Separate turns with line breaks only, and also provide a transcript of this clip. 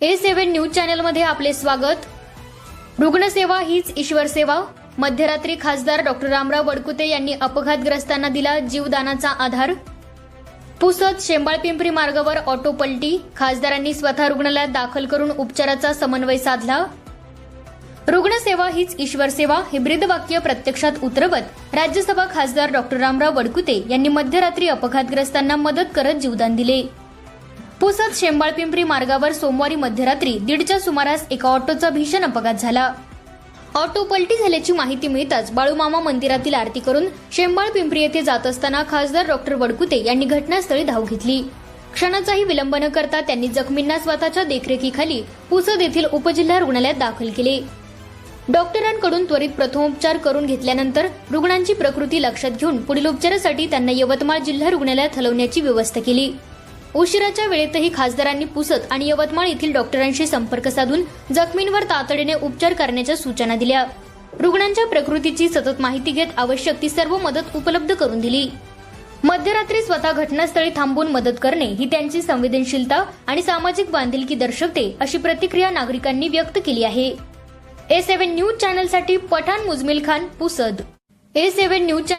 A7 news चॅनलमध्ये आपले स्वागत। रुग्णसेवा हीच ईश्वर सेवा। मध्यरात्री खासदार डॉक्टर रामराव वडकुते यांनी अपघातग्रस्तांना दिला जीवदानाचा आधार। पुसद शेंबाळपिंपरी मार्गावर ऑटो पलटी, खासदारांनी स्वतः रुग्णालयात दाखल करून उपचाराचा समन्वय साधला। रुग्णसेवा हीच ईश्वर सेवा हे ब्रीदवाक्य प्रत्यक्षात उतरवत राज्यसभा खासदार डॉक्टर रामराव वडकुते यांनी मध्यरात्री अपघातग्रस्तांना मदत करत जीवदान दिले। पुसद शेंबाळपिंपरी मार्गावर सोमवारी मध्यरात्री 1:30च्या सुमारास एका ऑटोचा भीषण अपघात झाला। ऑटो पलटी झाल्याची माहिती मिळताच बाळूमामा मंदिरातील आरती करून शेंबाळपिंपरी येथे जात असताना खासदार डॉक्टर वडकुते यांनी घटनास्थळी धाव घेतली। क्षणाचाही विलंब न करता त्यांनी जखमींना स्वतःच्या देखरेखीखाली पुसद येथील उपजिल्हा रुग्णालयात दाखल केले। डॉक्टरांकडून त्वरित प्रथमोपचार करून घेतल्यानंतर रुग्णांची प्रकृती लक्षात घेऊन पुढील उपचारासाठी त्यांना यवतमाळ जिल्हा रुग्णालयात हलवण्याची व्यवस्था केली। उशिराच्या वेळेतही खासदारांनी पुसद आणि यवतमाळ येथील डॉक्टरांशी संपर्क साधून जखमींवर तातडीने उपचार करण्याच्या सूचना दिल्या। रुग्णांच्या प्रकृतीची सतत माहिती घेत आवश्यक ती सर्व मदत उपलब्ध करून दिली। मध्यरात्री स्वतः घटनास्थळी थांबून मदत करणे ही त्यांची संवेदनशीलता आणि सामाजिक बांधिलकी दर्शवते, अशी प्रतिक्रिया नागरिकांनी व्यक्त केली आहे। A7 न्यूज चॅनलसाठी पठाण मुजमिल खान, पुसद। A7 news